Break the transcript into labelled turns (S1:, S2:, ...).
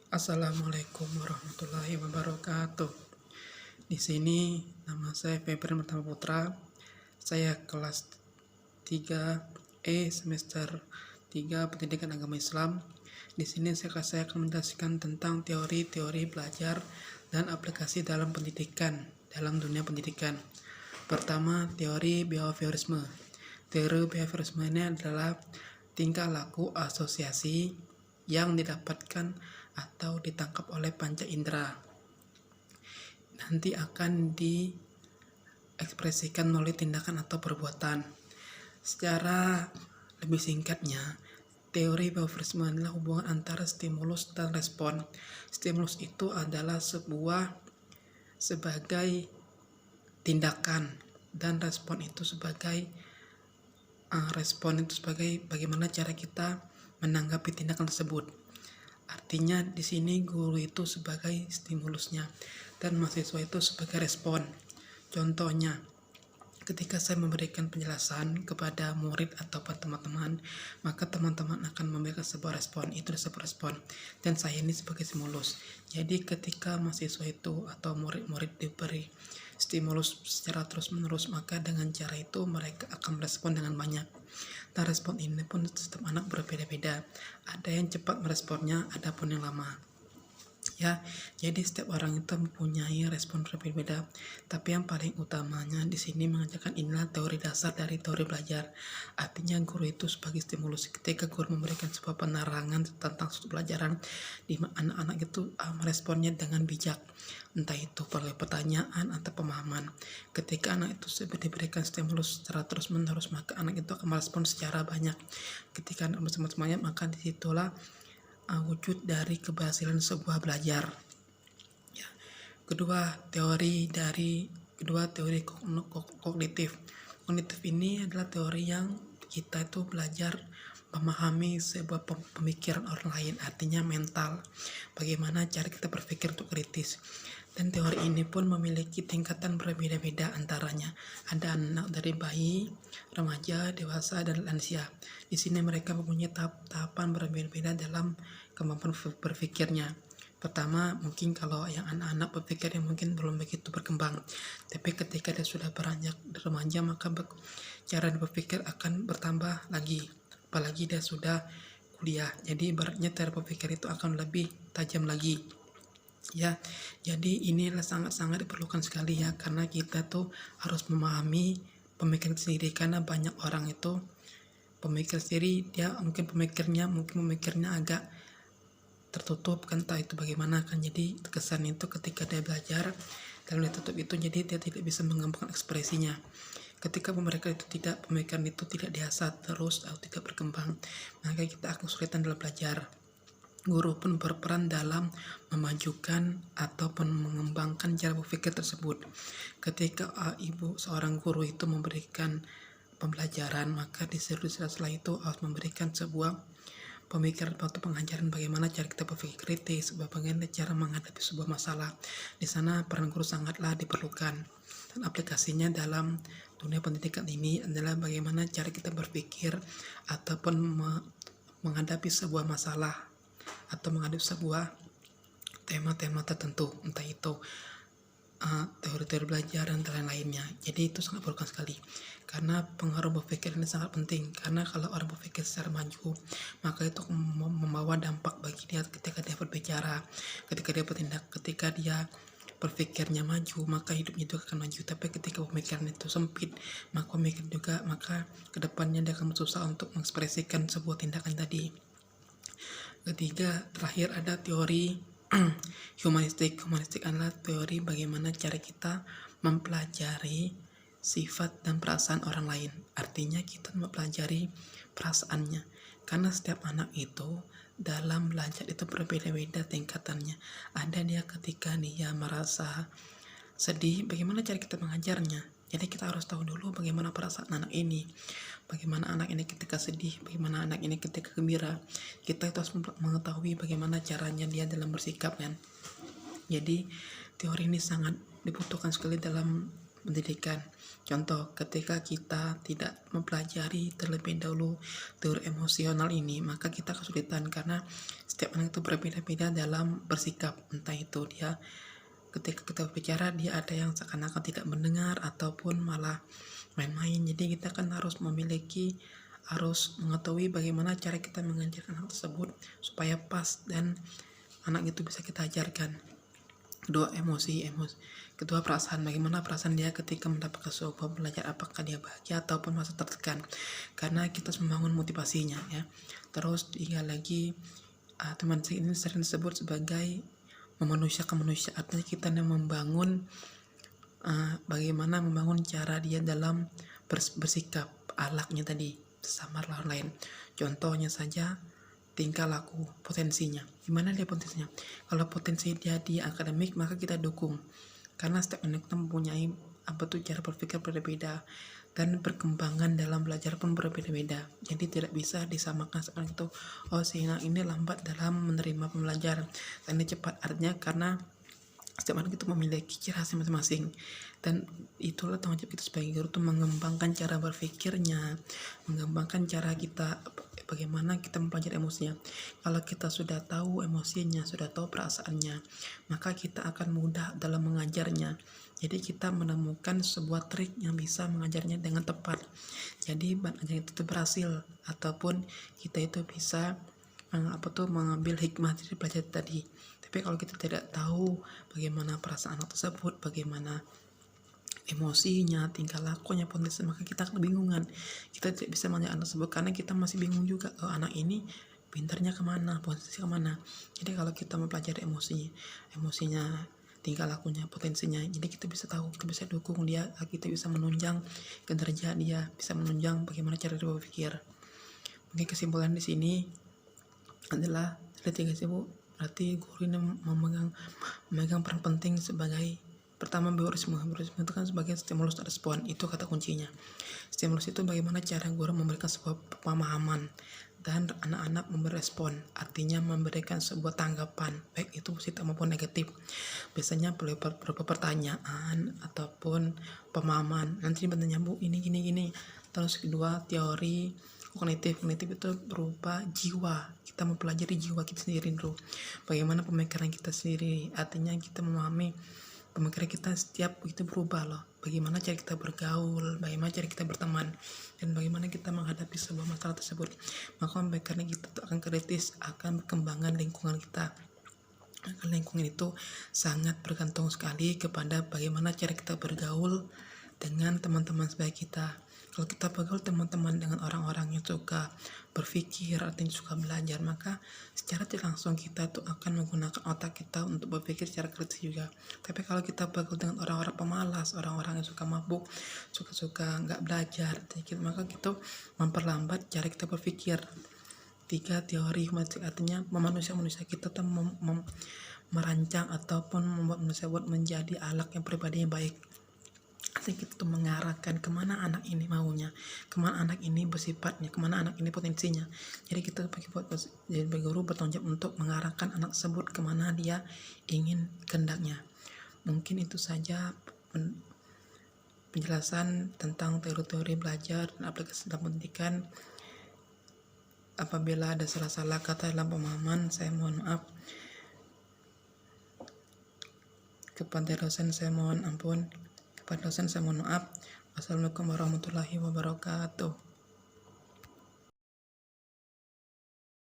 S1: Assalamualaikum warahmatullahi wabarakatuh. Di sini nama saya Febri Pertama Putra. Saya kelas 3E semester 3 Pendidikan Agama Islam. Di sini saya akan menjelaskan tentang teori-teori belajar dan aplikasi dalam pendidikan, dalam dunia pendidikan. Pertama, teori behaviorisme. Teori behaviorisme ini adalah tingkah laku asosiasi yang didapatkan atau ditangkap oleh panca indera, nanti akan diekspresikan melalui tindakan atau perbuatan. Secara lebih singkatnya, teori behaviorisme adalah hubungan antara stimulus dan respon. Stimulus itu adalah sebagai tindakan, dan respon itu sebagai bagaimana cara kita menanggapi tindakan tersebut. Artinya di sini guru itu sebagai stimulusnya dan mahasiswa itu sebagai respon. Contohnya, ketika saya memberikan penjelasan kepada murid atau teman-teman, maka teman-teman akan memberikan sebuah respon, itu disebut respon, dan saya ini sebagai stimulus. Jadi ketika mahasiswa itu atau murid-murid diberi stimulus secara terus-menerus, maka dengan cara itu mereka akan merespon dengan banyak. Nah, respon ini pun setiap anak berbeda-beda. Ada yang cepat meresponnya, ada pun yang lama. Ya, jadi setiap orang itu mempunyai respon berbeda-beda. Tapi yang paling utamanya di sini mengajarkan inilah teori dasar dari teori belajar. Artinya guru itu sebagai stimulus. Ketika guru memberikan sebuah penerangan tentang suatu pelajaran, di anak-anak itu meresponnya dengan bijak. Entah itu melalui pertanyaan atau pemahaman. Ketika anak itu diberikan stimulus secara terus-menerus, maka anak itu akan merespon secara banyak. Ketika anak bersama-samanya, maka disitulah wujud dari keberhasilan sebuah belajar. Ya. Kedua teori kognitif. Kognitif ini adalah teori yang kita itu belajar memahami sebuah pemikiran orang lain, artinya mental. Bagaimana cara kita berpikir untuk kritis. Dan teori ini pun memiliki tingkatan berbeda-beda antaranya. Ada anak dari bayi, remaja, dewasa, dan lansia. Di sini mereka mempunyai tahapan berbeda-beda dalam kemampuan berpikirnya. Pertama, mungkin kalau yang anak-anak berpikir yang mungkin belum begitu berkembang. Tapi ketika dia sudah beranjak remaja, maka cara berpikir akan bertambah lagi. Apalagi dia sudah kuliah. Jadi ibaratnya cara berpikir itu akan lebih tajam lagi. Ya, jadi inilah sangat-sangat diperlukan sekali ya, karena kita tuh harus memahami pemikiran sendiri, karena banyak orang itu pemikir sendiri, dia mungkin pemikirnya agak tertutup, kan entah itu bagaimana kan. Jadi kesan itu ketika dia belajar dalam tertutup itu, jadi dia tidak bisa mengembangkan ekspresinya. Ketika pemikiran itu tidak diasah terus atau tidak berkembang, maka kita akan kesulitan dalam belajar. Guru pun berperan dalam memajukan ataupun mengembangkan cara berpikir tersebut. Ketika seorang guru itu memberikan pembelajaran, maka di sela-sela itu harus memberikan sebuah pemikiran atau pengajaran bagaimana cara kita berpikir kritis, bagaimana cara menghadapi sebuah masalah. Di sana peran guru sangatlah diperlukan. Dan aplikasinya dalam dunia pendidikan ini adalah bagaimana cara kita berpikir ataupun menghadapi sebuah masalah atau menghadapi sebuah tema-tema tertentu, entah itu teori-teori belajar dan lain-lainnya. Jadi itu sangat diperlukan sekali, karena pengaruh berpikir ini sangat penting. Karena kalau orang berpikir secara maju, maka itu membawa dampak bagi dia ketika dia berbicara, ketika dia bertindak. Ketika dia berpikirnya maju, maka hidupnya juga akan maju. Tapi ketika pemikiran itu sempit, maka kedepannya dia akan susah untuk mengekspresikan sebuah tindakan tadi. Ketiga, terakhir ada teori humanistik. Humanistik adalah teori bagaimana cara kita mempelajari sifat dan perasaan orang lain. Artinya kita mempelajari perasaannya, karena setiap anak itu dalam belajar itu berbeda-beda tingkatannya. Ada dia ketika dia merasa sedih, bagaimana cara kita mengajarnya. Jadi kita harus tahu dulu bagaimana perasaan anak ini, bagaimana anak ini ketika sedih, bagaimana anak ini ketika gembira. Kita harus mengetahui bagaimana caranya dia dalam bersikap kan. Jadi teori ini sangat dibutuhkan sekali dalam pendidikan. Contoh, ketika kita tidak mempelajari terlebih dahulu teori emosional ini, maka kita kesulitan karena setiap anak itu berbeda-beda dalam bersikap. Entah itu dia ketika kita berbicara dia ada yang seakan-akan tidak mendengar ataupun malah main-main. Jadi kita kan harus mengetahui bagaimana cara kita mengajarkan hal tersebut supaya pas dan anak itu bisa kita ajarkan. Kedua, emosi. Kedua, perasaan. Bagaimana perasaan dia ketika mendapatkan sebuah belajar, apakah dia bahagia ataupun merasa tertekan, karena kita harus membangun motivasinya ya. Terus tiga lagi, teman saya ini sering disebut sebagai memanusiakan manusia, artinya kita membangun bagaimana membangun cara dia dalam bersikap, akhlaknya tadi sama orang lain. Contohnya saja tingkah laku, potensinya. Gimana dia potensinya? Kalau potensi dia di akademik, maka kita dukung. Karena setiap anak kita mempunyai cara berpikir berbeda dan perkembangan dalam belajar pun berbeda-beda. Jadi tidak bisa disamakan seperti itu. Oh, si anak ini lambat dalam menerima pembelajaran, dan ini cepat. Artinya karena setiap anak itu memiliki ciri khas masing-masing, dan itulah tanggung jawab kita sebagai guru itu mengembangkan cara berpikirnya, mengembangkan cara kita bagaimana kita mempelajari emosinya. Kalau kita sudah tahu emosinya, sudah tahu perasaannya, maka kita akan mudah dalam mengajarnya. Jadi kita menemukan sebuah trik yang bisa mengajarnya dengan tepat. Jadi ajaran itu berhasil, ataupun kita itu bisa mengambil hikmah dari belajar tadi. Tapi kalau kita tidak tahu bagaimana perasaan anak tersebut, bagaimana emosinya, tingkah lakunya, potensi, maka kita kebingungan. Kita tidak bisa mengajar anak tersebut karena kita masih bingung juga, anak ini pintarnya kemana, potensi kemana. Jadi kalau kita mempelajari emosinya, tingkah lakunya, potensinya, jadi kita bisa tahu, kita bisa dukung dia, kita bisa menunjang kinerja dia, bisa menunjang bagaimana cara dia berpikir. Mungkin kesimpulan di sini adalah ada 3 sih Bu. Berarti guru ini memegang peran penting sebagai pertama biorisme itu kan sebagai stimulus dan respon, itu kata kuncinya. Stimulus itu bagaimana cara guru memberikan sebuah pemahaman dan anak-anak memberi respon, artinya memberikan sebuah tanggapan baik itu positif maupun negatif. Biasanya berupa pertanyaan ataupun pemahaman. Nanti bertanya, Bu, ini gini. Terus kedua, teori kognitif itu berupa jiwa, kita mempelajari jiwa kita sendiri dulu, bagaimana pemikiran kita sendiri, artinya kita memahami pemikiran kita setiap itu berubah loh, bagaimana cara kita bergaul, bagaimana cara kita berteman, dan bagaimana kita menghadapi sebuah masalah tersebut. Maka pemikiran kita akan kritis akan perkembangan lingkungan kita. Lingkungan itu sangat bergantung sekali kepada bagaimana cara kita bergaul dengan teman-teman sebaik kita. Kalau kita bergaul teman-teman dengan orang-orang yang suka berpikir, artinya suka belajar, maka secara tidak langsung kita itu akan menggunakan otak kita untuk berpikir secara kritis juga. Tapi kalau kita bergaul dengan orang-orang pemalas, orang-orang yang suka mabuk, suka nggak belajar, maka kita memperlambat cara kita berpikir. 3, teori humanistik, artinya manusia kita tuh merancang ataupun membuat manusia menjadi akhlak yang pribadi yang baik. Artinya kita tuh mengarahkan kemana anak ini maunya, kemana anak ini bersifatnya, kemana anak ini potensinya. Jadi kita jadi guru bertanggung jawab untuk mengarahkan anak tersebut kemana dia ingin kehendaknya. Mungkin itu saja penjelasan tentang teori-teori belajar dan aplikasi dalam pendidikan. Apabila ada salah-salah kata dalam pemahaman, saya mohon maaf. Kepada dosen saya mohon ampun. Kepada dosen saya mohon maaf. Wassalamualaikum warahmatullahi wabarakatuh.